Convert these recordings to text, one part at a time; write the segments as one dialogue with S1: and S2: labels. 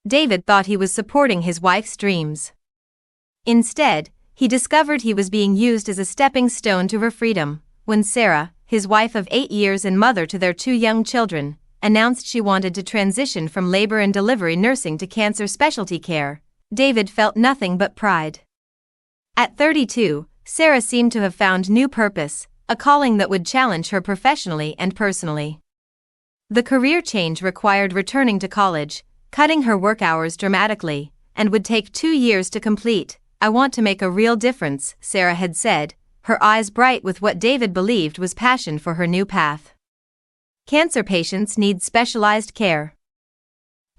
S1: David thought he was supporting his wife's dreams. Instead, he discovered he was being used as a stepping stone to her freedom. When Sarah, his wife of 8 years and mother to their 2 young children, announced she wanted to transition from labor and delivery nursing to cancer specialty care, David felt nothing but pride. At 32, Sarah seemed to have found new purpose, a calling that would challenge her professionally and personally. The career change required returning to college, cutting her work hours dramatically, and would take 2 years to complete. "I want to make a real difference," Sarah had said, her eyes bright with what David believed was passion for her new path. "Cancer patients need specialized care.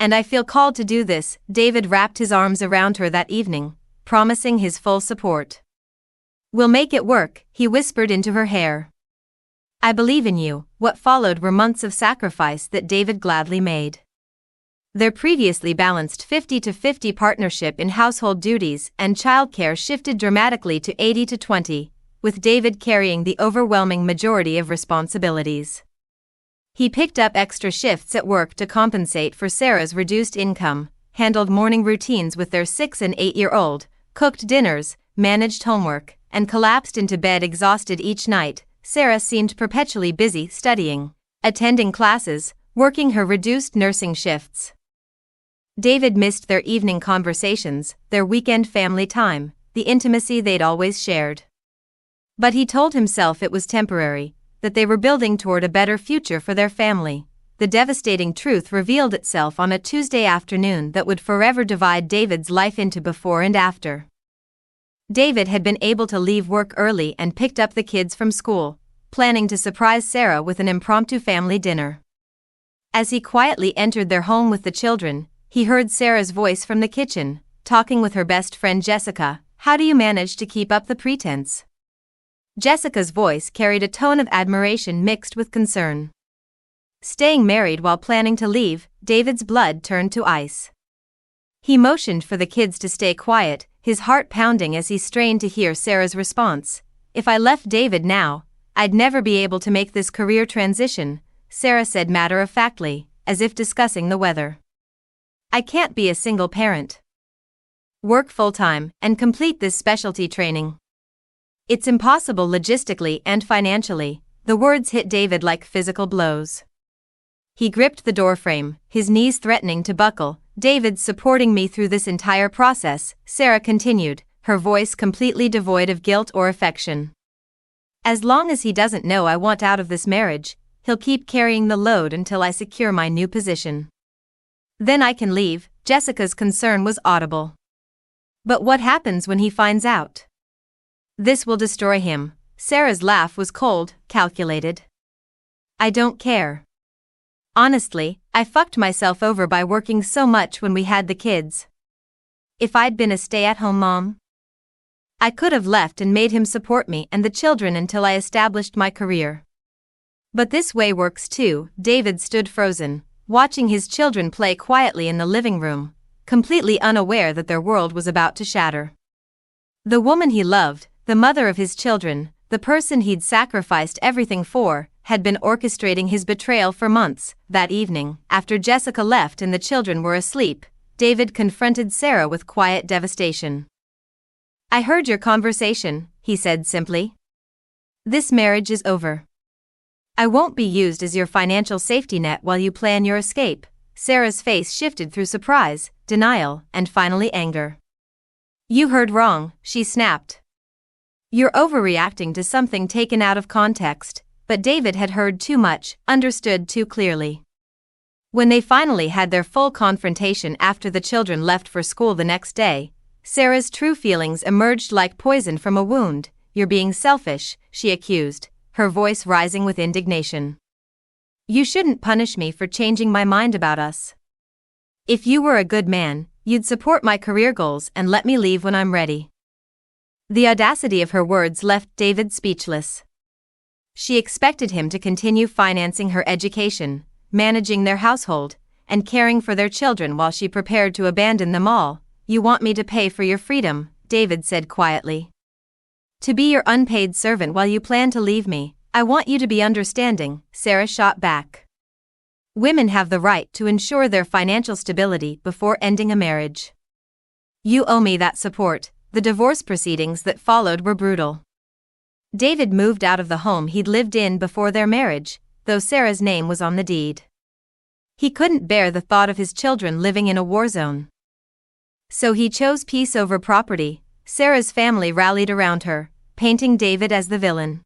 S1: And I feel called to do this." David wrapped his arms around her that evening, promising his full support. "We'll make it work," he whispered into her hair. "I believe in you." What followed were months of sacrifice that David gladly made. Their previously balanced 50-50 partnership in household duties and childcare shifted dramatically to 80-20, with David carrying the overwhelming majority of responsibilities. He picked up extra shifts at work to compensate for Sarah's reduced income, handled morning routines with their 6- and 8-year-old, cooked dinners, managed homework, and collapsed into bed exhausted each night. Sarah seemed perpetually busy studying, attending classes, working her reduced nursing shifts. David missed their evening conversations, their weekend family time, the intimacy they'd always shared. But he told himself it was temporary, that they were building toward a better future for their family. The devastating truth revealed itself on a Tuesday afternoon that would forever divide David's life into before and after. David had been able to leave work early and picked up the kids from school, planning to surprise Sarah with an impromptu family dinner. As he quietly entered their home with the children, he heard Sarah's voice from the kitchen, talking with her best friend Jessica. "How do you manage to keep up the pretense?" Jessica's voice carried a tone of admiration mixed with concern. Staying married while planning to leave, David's blood turned to ice. He motioned for the kids to stay quiet, his heart pounding as he strained to hear Sarah's response. "If I left David now, I'd never be able to make this career transition," Sarah said matter-of-factly, as if discussing the weather. "I can't be a single parent, work full-time, and complete this specialty training. It's impossible logistically and financially." The words hit David like physical blows. He gripped the doorframe, his knees threatening to buckle. "David's supporting me through this entire process," Sarah continued, her voice completely devoid of guilt or affection. "As long as he doesn't know I want out of this marriage, he'll keep carrying the load until I secure my new position. Then I can leave." Jessica's concern was audible. "But what happens when he finds out?" "This will destroy him." Sarah's laugh was cold, calculated. "I don't care. Honestly, I fucked myself over by working so much when we had the kids. If I'd been a stay-at-home mom, I could have left and made him support me and the children until I established my career. But this way works too." David stood frozen, watching his children play quietly in the living room, completely unaware that their world was about to shatter. The woman he loved, the mother of his children, the person he'd sacrificed everything for, had been orchestrating his betrayal for months. That evening, after Jessica left and the children were asleep, David confronted Sarah with quiet devastation. "I heard your conversation," he said simply. "This marriage is over. I won't be used as your financial safety net while you plan your escape." Sarah's face shifted through surprise, denial, and finally anger. "You heard wrong," she snapped. "You're overreacting to something taken out of context." But David had heard too much, understood too clearly. When they finally had their full confrontation after the children left for school the next day, Sarah's true feelings emerged like poison from a wound. "You're being selfish," she accused, her voice rising with indignation. "You shouldn't punish me for changing my mind about us. If you were a good man, you'd support my career goals and let me leave when I'm ready." The audacity of her words left David speechless. She expected him to continue financing her education, managing their household, and caring for their children while she prepared to abandon them all. "You want me to pay for your freedom," David said quietly. "To be your unpaid servant while you plan to leave me. I want you to be understanding," Sarah shot back. Women have the right to ensure their financial stability before ending a marriage. You owe me that support. The divorce proceedings that followed were brutal. David moved out of the home he'd lived in before their marriage, though Sarah's name was on the deed. He couldn't bear the thought of his children living in a war zone. So he chose peace over property. Sarah's family rallied around her, painting David as the villain.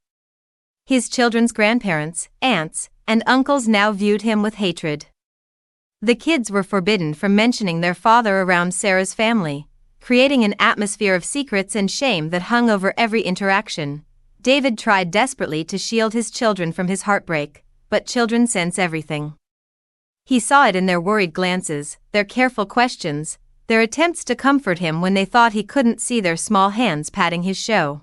S1: His children's grandparents, aunts, and uncles now viewed him with hatred. The kids were forbidden from mentioning their father around Sarah's family, creating an atmosphere of secrets and shame that hung over every interaction. David tried desperately to shield his children from his heartbreak, but children sense everything. He saw it in their worried glances, their careful questions, their attempts to comfort him when they thought he couldn't see their small hands patting his show.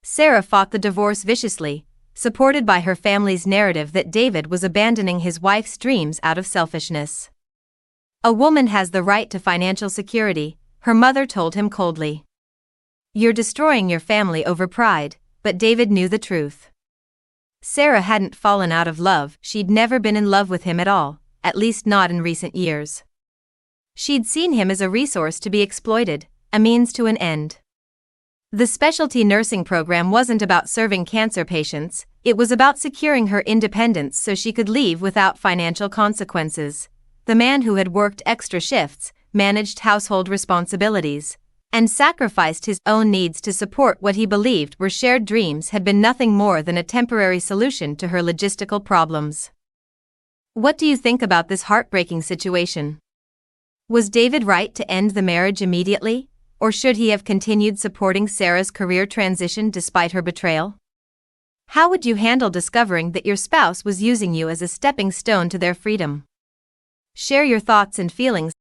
S1: Sarah fought the divorce viciously, supported by her family's narrative that David was abandoning his wife's dreams out of selfishness. "A woman has the right to financial security," her mother told him coldly. "You're destroying your family over pride," but David knew the truth. Sarah hadn't fallen out of love, she'd never been in love with him at all, at least not in recent years. She'd seen him as a resource to be exploited, a means to an end. The specialty nursing program wasn't about serving cancer patients, it was about securing her independence so she could leave without financial consequences. The man who had worked extra shifts, managed household responsibilities, and sacrificed his own needs to support what he believed were shared dreams had been nothing more than a temporary solution to her logistical problems. What do you think about this heartbreaking situation? Was David right to end the marriage immediately, or should he have continued supporting Sarah's career transition despite her betrayal? How would you handle discovering that your spouse was using you as a stepping stone to their freedom? Share your thoughts and feelings